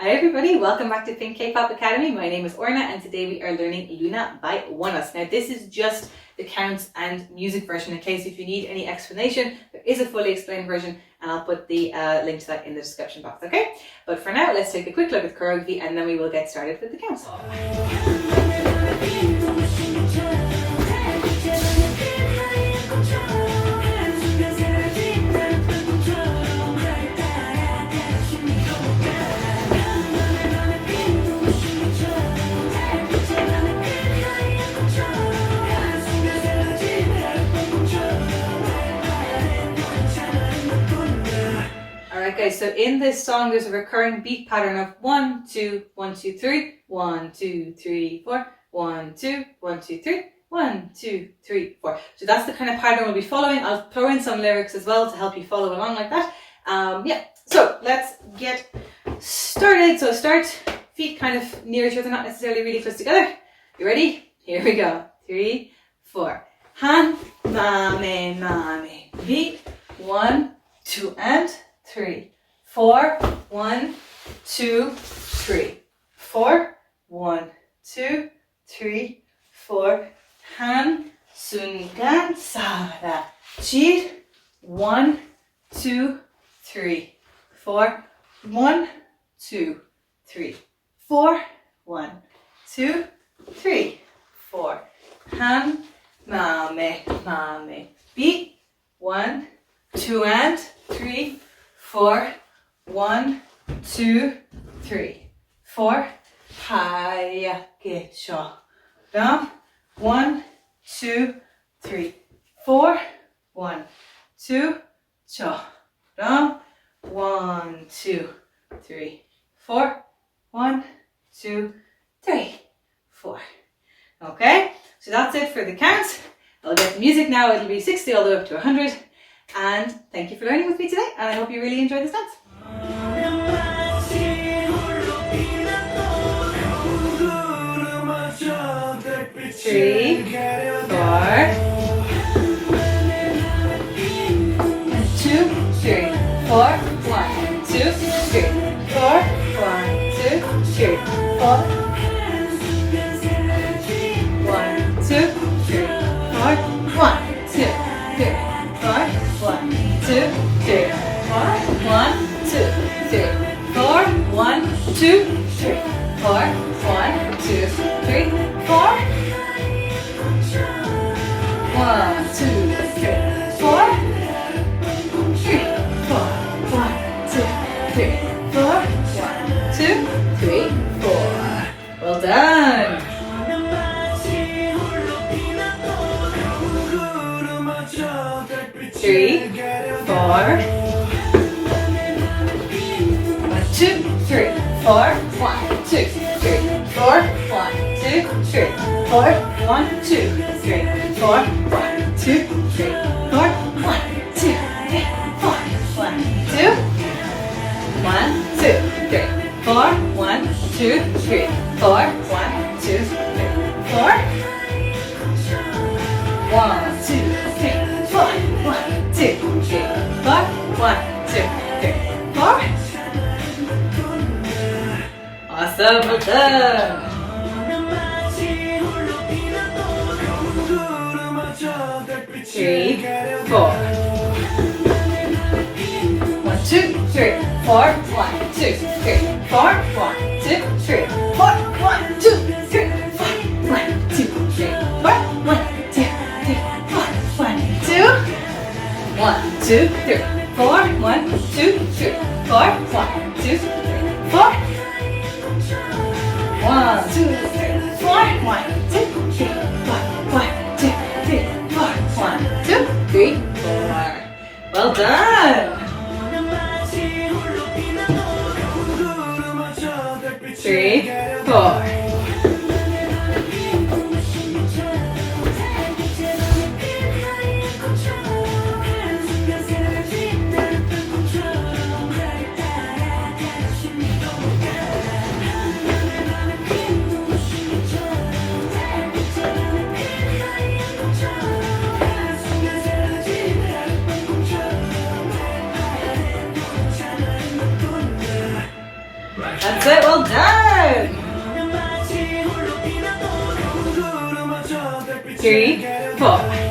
Hi everybody, welcome back to Think K-Pop Academy. My name is Orna and today we are learning Luna by ONEUS. Now this is just the counts and music version in case if you need any explanation, there is a fully explained version and I'll put the link to that in the description box, okay? But for now, let's take a quick look at the choreography and then we will get started with the counts. Alright guys, so in this song there's a recurring beat pattern of 1, 2, 1, 2, 3, 1, 2, 3, 4, 1, 2, 1, 2, 3, 1, 2, 3, 4. So that's the kind of pattern we'll be following. I'll throw in some lyrics as well to help you follow along like that. So let's get started. So start, feet kind of near each other, not necessarily really close together. You ready? Here we go. 3, 4. Han, mame, mame, beat. 1, 2, and 3, 4, 1, 2, 3, 4, 1, 2, 3, 4. Han, 순간 사라질. 1, 2, 3, 4, 1, 2, 3, 4, 1, 2, 3, 4. Han, mame, beat. 1, 2, and 3, 4, 1, 2, 3, 4. 하얗게 쳐다봐. 1, 2, 3, 4. 1, 2, 쳐다봐. 1, 2, 3, 4. 1, 2, 3, 4. Okay, so that's it for the counts. I'll get the music now. It'll be 60 all the way up to 100. And thank you for learning with me today, and I hope you really enjoyed this dance. 3, 4, 2, 3, 4, 1, 2, 3, 4, 1, 2, 3, 4, 1, 2, 3, 4, 1, 2, 3, 4, 1, 2, 3, 4, 1, 2, 3, 4, 1, 2, 3, 4, 1, 2, 3, 4. 1, 2, 3, 4. 3, 4, 1, 2, 3, 4. 1, 2, 3, 4. Well done. 3, 4. 1, 2, 3, 4. 1, 2, 3, 4. 1, 2, 3, 4. 1, 2, 3, 4. 1, 2, 3, 4. 1, 2, 3, 4. 1, 2. 1, 2, 3, 4. 1, 2, 3, 4. 1, 2, 3, 4. 1, 2, 3, 4. 1, 2, 3, 4. 1, 2, 3, 4. Awesome, well done. 3, 4. 1, 2, 3, 4. 1, 2, 3, 4. 1, 2, 3, 4. 1, 2, 3, 4. 1, 2, 3, 4. 1, 2, 3, 4. 1, 2. 1, 2, 3, 4. 1, 2, 3, 4. 1, 2, 3, 4. 1, 2, 3, 4. 1, 2, 3, 4. 1, 2, 3, 4. 1, 2, 3, 4. Well done. 3, 4. 完成。it. Well done. 3, 4.